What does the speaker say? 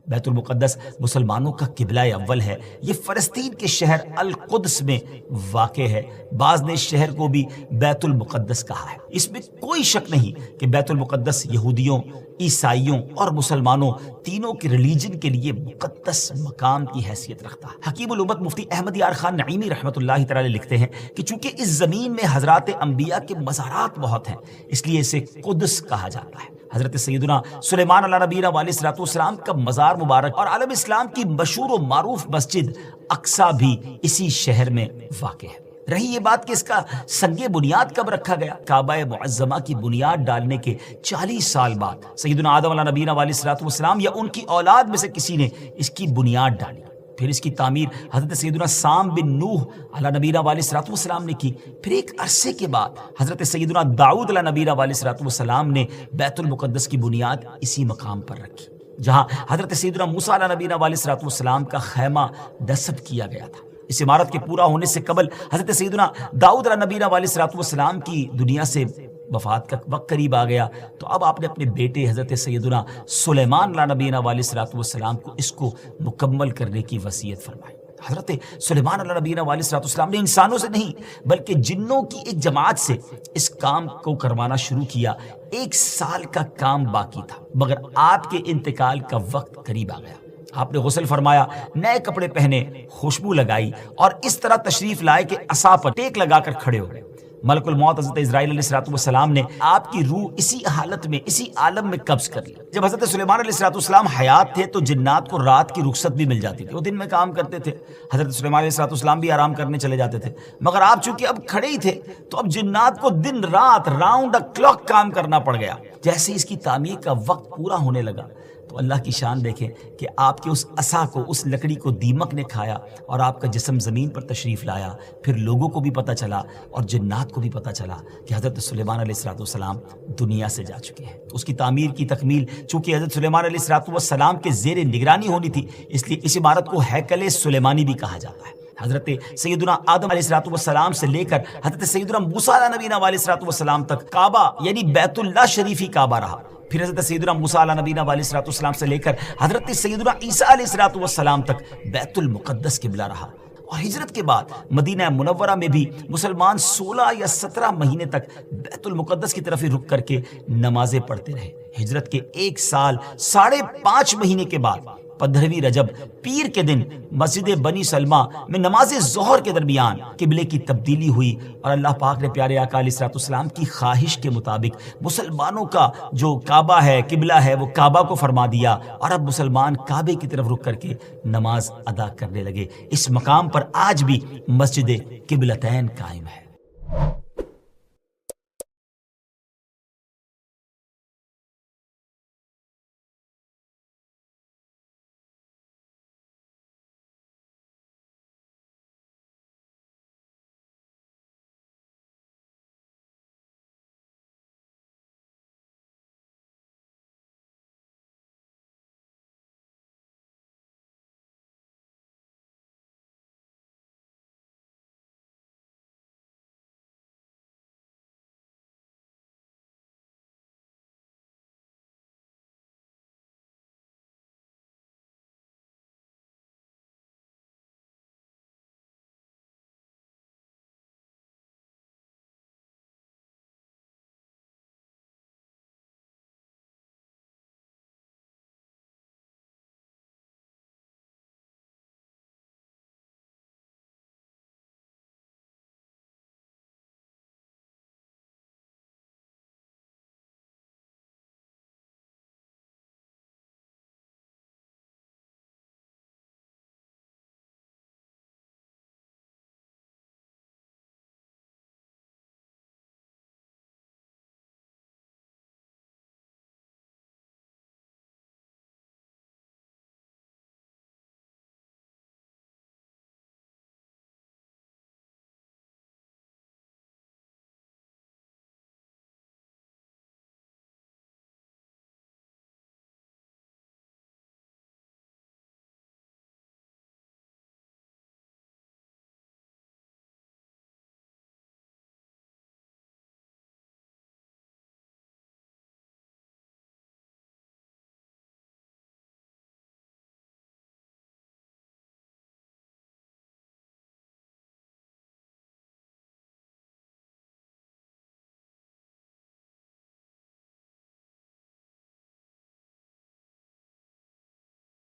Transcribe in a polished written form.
بیت المقدس مسلمانوں کا قبلہ اول ہے۔ یہ فلسطین کے شہر القدس میں واقع ہے۔ بعض نے اس شہر کو بھی بیت المقدس کہا ہے۔ اس میں کوئی شک نہیں کہ بیت المقدس یہودیوں، عیسائیوں اور مسلمانوں تینوں کے ریلیجن کے لیے مقدس مقام کی حیثیت رکھتا ہے۔ حکیم الامت مفتی احمد یار خان نعیمی رحمۃ اللہ تعالی لکھتے ہیں کہ چونکہ اس زمین میں حضرات انبیاء کے مزارات بہت ہیں، اس لیے اسے قدس کہا جاتا ہے۔ حضرت سیدنا سلیمان علیہ نبینا علیہ الصلوۃ والسلام کا مزار مبارک اور عالم اسلام کی مشہور و معروف مسجد اقصیٰ بھی اسی شہر میں واقع ہے۔ رہی یہ بات کہ اس کا سنگ بنیاد کب رکھا گیا، کعبہ معظمہ کی بنیاد ڈالنے کے 40 سال بعد سیدنا آدم علیہ نبینا علیہ الصلوۃ والسلام یا ان کی اولاد میں سے کسی نے اس کی بنیاد ڈالی۔ پھر اس کی تعمیر حضرت سیدنا سام بن نوح علیہ نبینا علیہ الصلوۃ والسلام نے کی۔ پھر ایک عرصے کے بعد حضرت سیدنا داؤد علیہ نبینا علیہ الصلوۃ والسلام نے بیت المقدس کی بنیاد اسی مقام پر رکھی، جہاں حضرت سیدنا موسیٰ علیہ نبینا علیہ الصلوۃ والسلام کا خیمہ نصب کیا گیا تھا۔ اس عمارت کے پورا ہونے سے قبل حضرت سیدنا داؤد علیہ نبینا علیہ الصلوۃ والسلام کی دنیا سے وفات کا وقت قریب آ گیا، تو اب آپ نے اپنے بیٹے حضرت سیدنا سلیمان علیہ نبینا علیہ الصلوۃ والسلام کو اس کو مکمل کرنے کی وصیت فرمائی۔ حضرت سلیمان علیہ نبینا علیہ الصلوۃ والسلام نے انسانوں سے نہیں بلکہ جنوں کی ایک جماعت سے اس کام کو کروانا شروع کیا۔ 1 سال کا کام باقی تھا، مگر آپ کے انتقال کا وقت قریب آ گیا۔ آپ نے غسل فرمایا، نئے کپڑے پہنے، خوشبو لگائی اور اس طرح تشریف لائے کہ عصا پر ٹیک لگا کر کھڑے ہو گئے۔ ملک الموت حضرت اسرائیل علیہ الصلوۃ والسلام نے آپ کی روح اسی حالت میں، اسی عالم میں قبض کر لی۔ جب حضرت سلیمان علیہ الصلوۃ والسلام حیات تھے تو جنات کو رات کی رخصت بھی مل جاتی تھی، وہ دن میں کام کرتے تھے۔ حضرت سلیمان علیہ الصلوۃ والسلام بھی آرام کرنے چلے جاتے تھے، مگر آپ چونکہ اب کھڑے ہی تھے تو اب جنات کو دن رات راؤنڈ دا کلاک کام کرنا پڑ گیا۔ جیسے اس کی تعمیر کا وقت پورا ہونے لگا تو اللہ کی شان دیکھیں کہ آپ کے اس عصا کو، اس لکڑی کو دیمک نے کھایا اور آپ کا جسم زمین پر تشریف لایا۔ پھر لوگوں کو بھی پتہ چلا اور جنات کو بھی پتہ چلا کہ حضرت سلیمان علیہ الصلوۃ والسلام دنیا سے جا چکے ہیں۔ اس کی تعمیر کی تکمیل چونکہ حضرت سلیمان علیہ الصلوۃ والسلام کے زیر نگرانی ہونی تھی، اس لیے اس عمارت کو ہیکل سلیمانی بھی کہا جاتا ہے۔ حضرت سیدنا آدم علیہ الصلوۃ والسلام سے لے کر حضرت سیدنا موسیٰ علیہ نبینا علیہ الصلوۃ والسلام تک کعبہ یعنی بیت اللہ شریف ہی کعبہ رہا۔ پھر حضرت سیدنا موسیٰ علیہ نبینا علیہ الصلوۃ والسلام سے لے کر حضرت سیدنا عیسیٰ علیہ الصلوۃ والسلام تک بیت المقدس قبلہ رہا۔ اور ہجرت کے بعد مدینہ منورہ میں بھی مسلمان 16 یا 17 مہینے تک بیت المقدس کی طرف ہی رک کر کے نمازیں پڑھتے رہے۔ ہجرت کے 1 سال 5.5 مہینے کے بعد 15ویں رجب پیر کے دن مسجد بنی سلمہ میں نماز ظہر کے درمیان قبلے کی تبدیلی ہوئی اور اللہ پاک نے پیارے آقا علیہ الصلوۃ والسلام کی خواہش کے مطابق مسلمانوں کا جو کعبہ ہے، قبلہ ہے، وہ کعبہ کو فرما دیا اور اب مسلمان کعبے کی طرف رک کر کے نماز ادا کرنے لگے۔ اس مقام پر آج بھی مسجد قبلتین قائم ہے۔